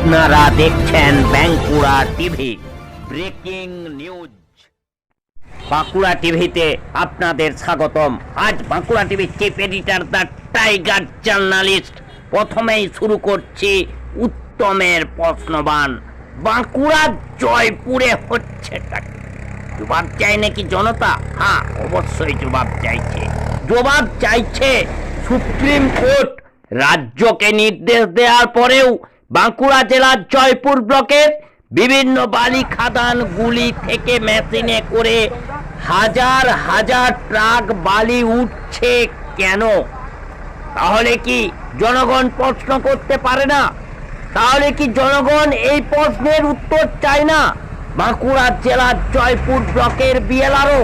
আপনারা দেখছেন Bankura TV breaking news. Bankura টিভিতে আপনাদের স্বাগতম। আজ বাঁকুড়া টিভির chief editor the tiger journalist. প্রথমেই শুরু করছি উত্তমের প্রশ্নবান। বাঁকুড়া জয়পুরে হচ্ছেটা কি? জবাব চাই নাকি জনতা? হ্যাঁ, অবশ্যই জবাব চাইছে। জবাব চাইছে সুপ্রিম কোর্ট। রাজ্যকে নির্দেশ দেওয়ার পরেও বাঁকুড়া জেলার জয়পুর ব্লকের বিভিন্ন বালি খাদানগুলি থেকে মেশিনে করে হাজার হাজার ট্রাক বালি উঠছে কেন? তাহলে কি জনগণ প্রশ্ন করতে পারে না? তাহলে কি জনগণ এই প্রশ্নের উত্তর চায় না? বাঁকুড়া জেলার জয়পুর ব্লকের বিএলআরও,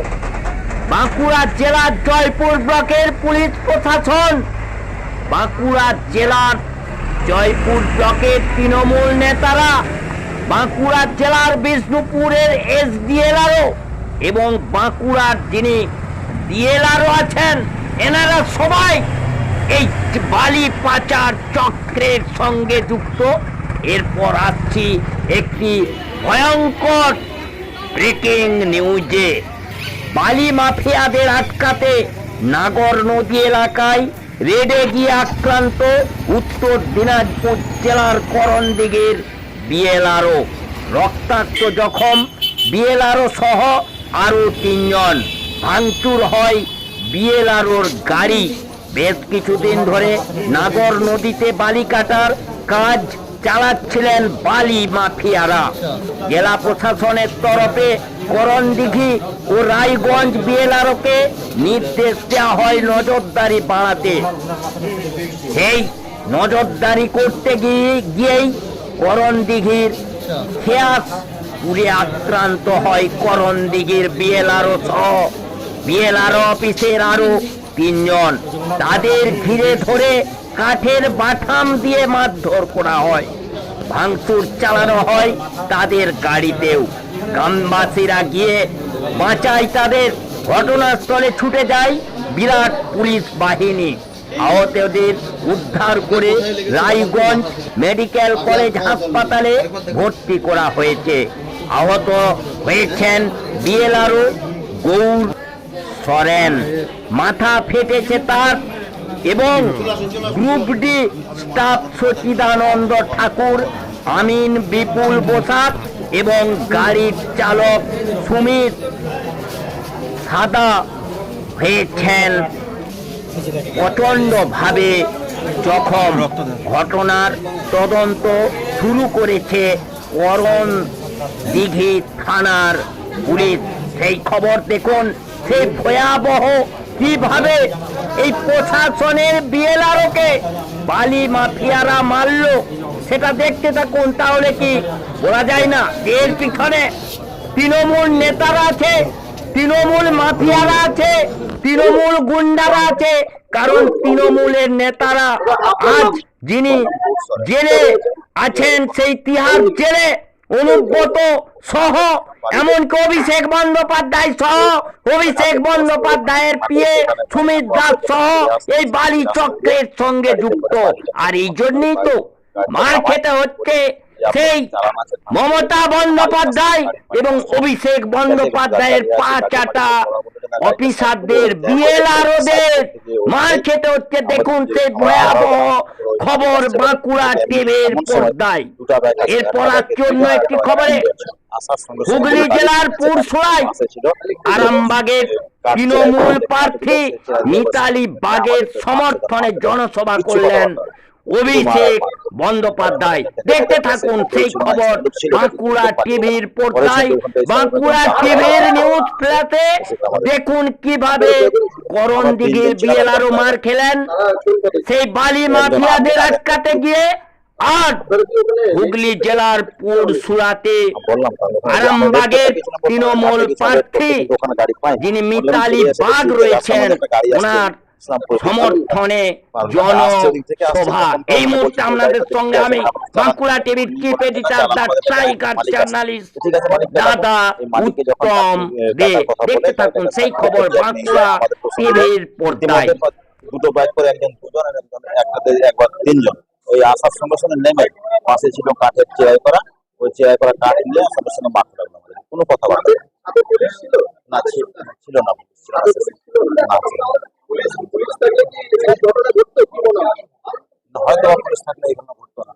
বাঁকুড়া জেলার জয়পুর ব্লকের পুলিশ প্রশাসন, বাঁকুড়া জেলার জয়পুর ব্লকের তৃণমূল নেতারা, বাঁকুড়া জেলার বিষ্ণুপুরের এসডিএলআরও এবং বাঁকুড়ার যিনি ডিএলআরও আছেন, এনারা সবাই এই বালি পাচার চক্রের সঙ্গে যুক্ত। এরপর আসছি একটি ভয়ঙ্কর ব্রেকিং নিউজে। বালি মাফিয়াদের আটকাতে নাগর নদী এলাকায় রেডে গিয়ে আক্রান্ত উত্তর দিনাজপুর জেলার করণদিঘির বিএলআরও। রক্তাক্ত জখম বিএলআরও সহ আরও 3 জন। ভাঙচুর হয় বিএলআরওর গাড়ি। বেশ কিছুদিন ধরে নাগর নদীতে বালি কাটার কাজ চালাচ্ছিলেন বালি মাফিয়ারা। জেলা প্রশাসনের তরফে করণদিঘি ও রায়গঞ্জ বিএলআরওকে নির্দেশ দেওয়া হয় নজরদারি বাড়াতে। সেই নজরদারি করতে গিয়েই করণদিঘির খেয়াসপুরে আক্রান্ত হয় করণদিঘির বিএলআরও সহ বিএলআরও অফিসের আরো 3 জন। তাদের ঘিরে ধরে কাঠের বাটাম দিয়ে মারধর করা হয়। ভাঙচুর চালানো হয় তাদের গাড়িতেও। গ্রামবাসীরা গিয়ে বাঁচায় তাদের। ঘটনাস্থলে ছুটে যায় বিরাট পুলিশ বাহিনী। আহতদের উদ্ধার করে রায়গঞ্জ মেডিকেল কলেজ হাসপাতালে ভর্তি করা হয়েছে। আহত হয়েছেন বিএলআরও গৌর সরেন, মাথা ফেটেছে তার, এবং গ্রুপ ডি স্টাফ সচিদানন্দ ঠাকুর, আমিন বিপুল বসাক এবং গাড়ির চালক সুমিত সাদা হয়েছেন প্রচণ্ডভাবে জখম। ঘটনার তদন্ত শুরু করেছে করণদিঘি থানার পুলিশ। সেই খবর দেখুন, সেই ভয়াবহ কিভাবে এই প্রশাসনের বিএলআরওকে বালি মাফিয়ারা মারল, সেটা দেখতে থাকুন। তাহলে কি বলা যায় না যে এর পিছনে তৃণমূল নেতারা আছে, তৃণমূল মাফিয়ারা আছে, তৃণমূল গুন্ডারা আছে? কারণ তৃণমূলের নেতারা আজ যিনি জেলে আছেন, সেই তিহার জেলে অনুব্রত সহ, এমনকি অভিষেক বন্দ্যোপাধ্যায় সহ, অভিষেক বন্দ্যোপাধ্যায়ের পিএ সুমিত দাস সহ এই বালি চক্রের সঙ্গে যুক্ত। আর এই জন্যই তো মার খেতে হচ্ছে সেই মমতা বন্দ্যোপাধ্যায় এবং অভিষেক বন্দ্যোপাধ্যায়ের পা চাটা অফিসারদের, বিএলআরওদের মার খেতে হচ্ছে। দেখুন সেই ভয়াবহ খবর বাঁকুড়া টিভির পর্দায়। এরপর আসছে অন্য একটি খবরে। হুগলি জেলার পুরসুরায় আরামবাগের তৃণমূল প্রার্থী মিতালি বাগের সমর্থনে জনসভা করলেন অভিষেক বন্দ্যোপাধ্যায়। দেখতে থাকুন সেই খবর বাঁকুড়া টিভির পর্দায়, বাঁকুড়া টিভির নিউজ ফ্ল্যাশে। দেখুন কিভাবে করণদিঘির বিএলআরও মার খেলেন সেই বালি মাফিয়াদের আটকাতে গিয়ে। আর হুগলি জেলার পুরসুরাতে আরামবাগের তৃণমূল প্রার্থী যিনি মিতালি বাগ রয়েছেন, ওনার সমর্থনে জনসভা। এই মুহূর্তে আপনাদের সঙ্গে আমি বাঁকুড়া টিভির chief editor the tiger journalist দাদা উত্তম দে। দেখতে থাকুন সেই খবর বাঁকুড়া টিভির পর্দায়। দুটো বাইক করে একজন দুজন, একবার 3 জন। ওই আসার সঙ্গে সঙ্গে নেমে পাশে ছিল কাঠের চেয়ার করা, ওই চেয়ার করা কাঠ নিয়ে সঙ্গে সঙ্গে মারতে লাগলো আমাদের। কোনো কথাবার্তা না। না ছিল না, ছিল না, হয়তো পুলিশ থাকলে এগুলো ঘটতো না।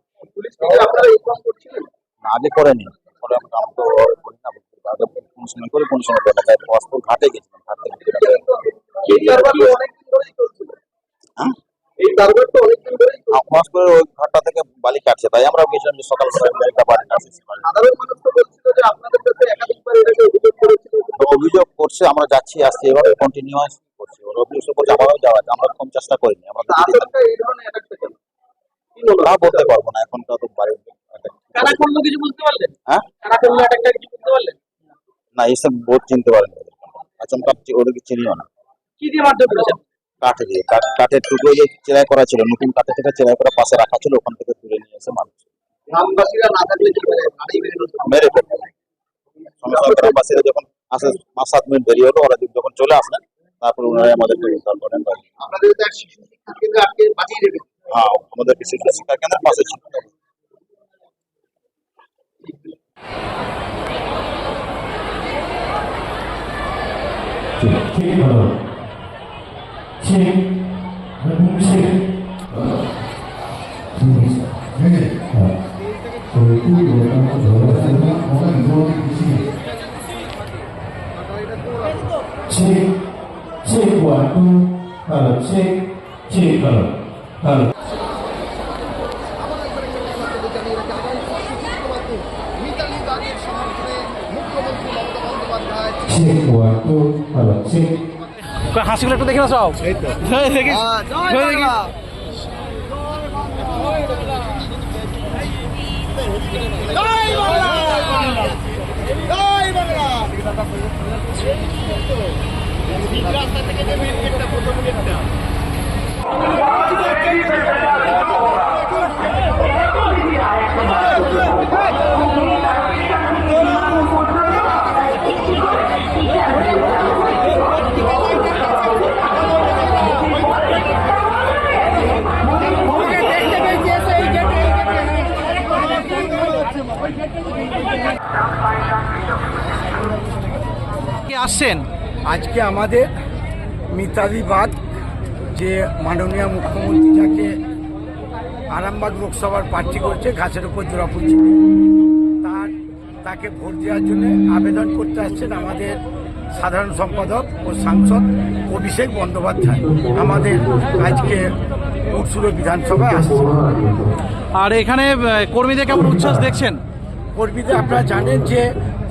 না, আগে করেনি, পরে আমরা তো করি না, আগে কোন সময় করে কোন সময় করে না। তাই পাসপোর্ট ঘাটে গেছিলাম, ঘাট থেকে ওই ঘাটটা থেকে বালি কাটছে, তাই আমরা গেছিলাম যে সকাল সকাল বালি কাটছে। অভিযোগ করছে, আমরা যাচ্ছি আসছি এভাবে কন্টিনিউয়াস করছে। ওর অভিযোগ করছে, আমরাও যাওয়া, আমরা কম চেষ্টা করিনি। আমরা বলতে পারবো না, এখন তো বাড়ির কিছু বুঝতে পারলেন? হ্যাঁ, কিছু বুঝতে পারলেন না, এইসব বোধ চিনতে পারেন আচমকা, ওদেরকে চিনিও না। কি দিয়ে মারধর করেছেন? কাঠে দিয়ে, কাঠের টুকরো যে চেরাই করা ছিল, নতুন কাঠের থেকে চেরাই করা পাশে রাখা ছিল, ওখান থেকে তুলে নিয়ে এসে মানুষ গ্রামবাসীরা না থাকলে কি মেরে ফেলবে। সমস্যা গ্রামবাসীরা যখন আসে 5-7 মিনিট দেরি হলো, ওরা যখন চলে আসলেন, তারপর ওনারা আমাদেরকে উদ্ধার করেন। আপনাদের শিশু শিক্ষা কেন্দ্রে আজকে বাঁচিয়ে রেখেছে? হ্যাঁ, আমাদের বিশেষ শিক্ষা কেন্দ্রের পাশে ছিল। হাসিগুলো একটু দেখে না সব আসছেন আজকে আমাদের মিতালি বাদ, যে মাননীয় মুখ্যমন্ত্রী যাকে আরামবাগ লোকসভার প্রার্থী করছে ঘাসের উপর জোড়াফুল চিপে, তাকে ভোট দেওয়ার জন্য আবেদন করতে আসছেন আমাদের সাধারণ সম্পাদক ও সাংসদ অভিষেক বন্দ্যোপাধ্যায়। আমাদের আজকে উৎসুর বিধানসভায় আসছে। আর এখানে কর্মীদের কেমন উচ্ছ্বাস দেখছেন? কর্মীদের আপনারা জানেন যে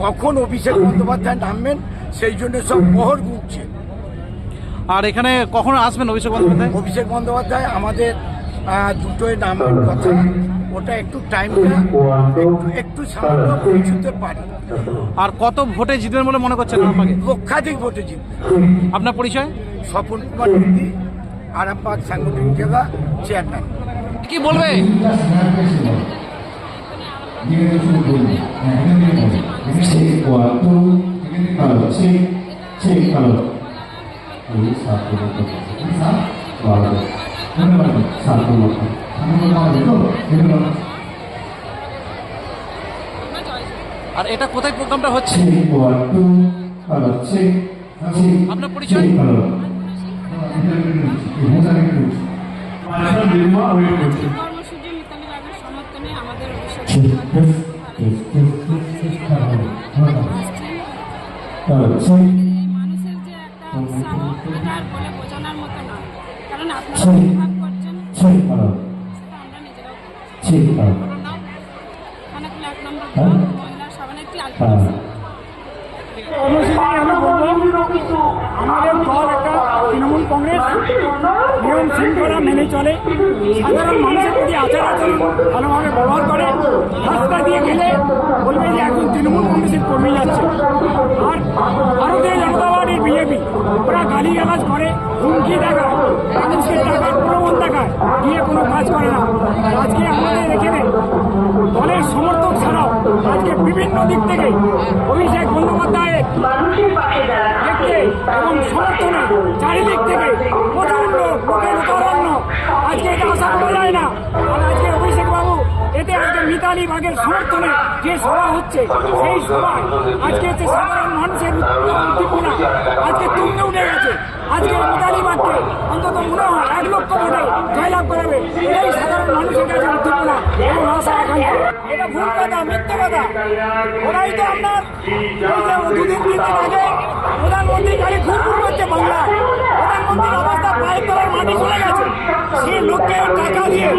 কখন অভিষেক বন্দ্যোপাধ্যায় নামবেন, সেই জন্য সব প্রহর গুনছে। আর এখানে কখন আসবেন অভিষেক বন্দ্যোপাধ্যায়? অভিষেক বন্দ্যোপাধ্যায় আমাদের দুটোই নামের কথা, ওটা একটু টাইমটা একটু সামান্য পৌঁছতে পারি। আর কত ভোটে জিতবেন বলে মনে করছেন? আরামবাগে লক্ষাধিক ভোটে জিতবে। আপনার পরিচয়? স্বপন কুমার নন্দী, আরামবাগ সাংগঠনিক জেলা চেয়ারম্যান। কি বলবে? আর এটা কোথায় প্রোগ্রামটা হচ্ছে? আপনার পরিচয়? কর্মসূচি মিতালি বাগের সমর্থনে আমাদের মানুষের যে একটা উৎসাহ এটা আর বলে বোঝানোর মতো নয়, কারণ আপনারা অনুভব করছেন সেটা আমরা নিজেরাও করছি। অনেকগুলো 1 নম্বর মহিলা সভানেত্রী আমাদের দল একটা তৃণমূল কংগ্রেস নিয়ম শৃঙ্খলা মেনে চলে, সাধারণ মানুষের প্রতি আচার আচরণ ভালোভাবে ব্যবহার করে। রাস্তা দিয়ে গেলে বলবে যে একজন তৃণমূল কংগ্রেসের কর্মী যাচ্ছে। আর ভারতীয় জনতা পার্টির বিজেপি ওরা গালিগালাজ করে, হুমকি দেখায়, মানুষের টাকার প্রলোভন দেখায়, দিয়ে কোনো কাজ করে না। আজকে আমাদের এখানে দলের সমর্থক ছাড়াও আজকে বিভিন্ন দিক থেকে অভিষেক বন্দ্যোপাধ্যায়ের দেখতে এবং সমর্থনে চারিদিক থেকে প্রচন্ড লোকের উদাহরণ, আজকে এটা আশা করা যায় না। আর আজকে মিতালি বাগের সমর্থনে যে সভা হচ্ছে সেই সভায় আজকে হচ্ছে সাধারণ মানুষের উদ্দীপনা আজকে তুঙ্গে উঠে গেছে। আজকে মিতালি বাগকে অন্তত মনে হয় 1 লক্ষ ভোটে জয়লাভ করাবে, এটাই সাধারণ মানুষের কাছে উদ্দীপনা এবং আশা আকাঙ্ক্ষা। এটা ভুল কথা, মিথ্যে কথা। ওরাই তো আপনার এই যে 2 দিন আগে প্রধানমন্ত্রী গাড়ি ঘুরঘুর করছে বাংলায়, প্রধানমন্ত্রীর অবস্থা পায়ের তলার মাটি চলে গেছে। সেই লোককে টাকা দিয়ে,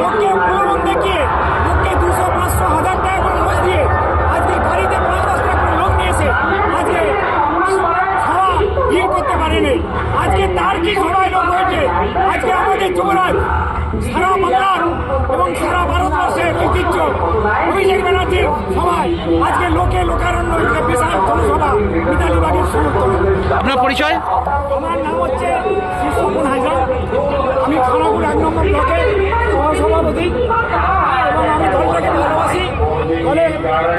লোককে প্রলোভন দেখিয়ে, লোককে 200, 500, 1000 টাকা করে ঘুষ দিয়ে আজকে গাড়িতে 50 টাকা করে লোক নিয়েছে। আজকে সভা ইয়ে করতে পারেনি। আজকে তার কি সবাই লোক হয়েছে? আজকে আমাদের যুবরাজ সারা বাংলার এবং সারা ভারতবর্ষের ঐতিহ্য অভিষেক ব্যানার্জির সভায় আজকে লোকারণ্য বিশাল জনসভা মিতালি বাগের সমর্থনে। আপনার পরিচয়? আমার নাম হচ্ছে শ্রী সুমন হাজরা। আমি খানাপুর 1 নম্বর ব্লকের সহসভাপতি এবং আমি দলটাকে ভালোবাসি।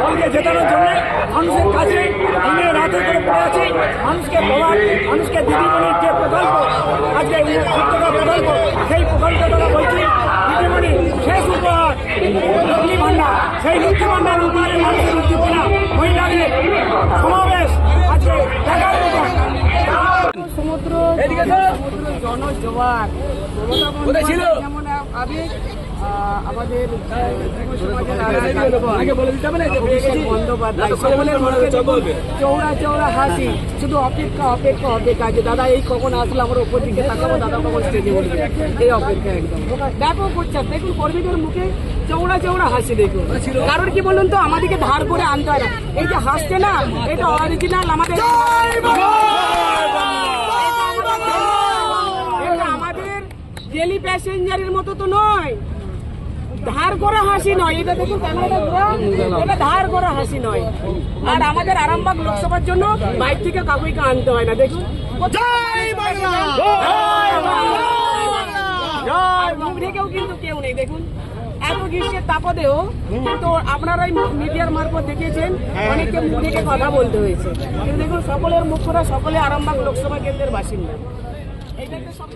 দলকে জেতানোর জন্য মানুষের কাছে দিনে রাতে করে পড়ে আছি। মানুষকে বলার, মানুষকে দিদিমণির যে প্রকল্প, আজকে শিক্ষক প্রকল্প, সেই প্রকল্পটা বলছি দিদিমণি শেষ উপহার লক্ষ্মী ভান্ডার, সেই লক্ষ্মী ভান্ডার উপহারে মানুষের উদ্দীপনা মহিলাদের সমাবেশ আজকে দেখার মতো। সমুদ্র জনজোয়ার যেমন আবেগ আমাদের বন্দ্যোপাধ্যায় সকলের চৌড়া চৌড়া হাসি, শুধু অপেক্ষা অপেক্ষা অপেক্ষা যে দাদা এই কখন আসলে আমার ওপর দিকে তাকাবো, দাদা কখন স্টেজে বলবে, এই অপেক্ষা একদম ব্যাপক হচ্ছে। দেখুন কর্মীদের মুখে চৌড়া চৌড়া হাসি দেখুন। কারণ কি বলুন তো, আমাদেরকে ধার করে আনতে হয় না। এই যে হাসছে না, এটা অরিজিনাল আমাদের ডেলি প্যাসেঞ্জারের মতো তো নয়, ধার করা হাসি নয়। এটা দেখুন ক্যামেরাটা ঘোরা, এটা ধার করা হাসি নয়। আর আমাদের আরামবাগ লোকসভার জন্য বাইরে থেকে কাকুইকে আনতে হয় না। দেখুন মুখ ঢেকেও কিন্তু কেউ নেই। দেখুন এত গ্রীষ্মের তাপদেও কিন্তু আপনারাই মিডিয়ার মারফত দেখিয়েছেন অনেককে মুখ ঢেকে কথা বলতে হয়েছে। কিন্তু দেখুন সকলের মুখ করা, সকলে আরামবাগ লোকসভা কেন্দ্রের বাসিন্দা। এইটা একটা সব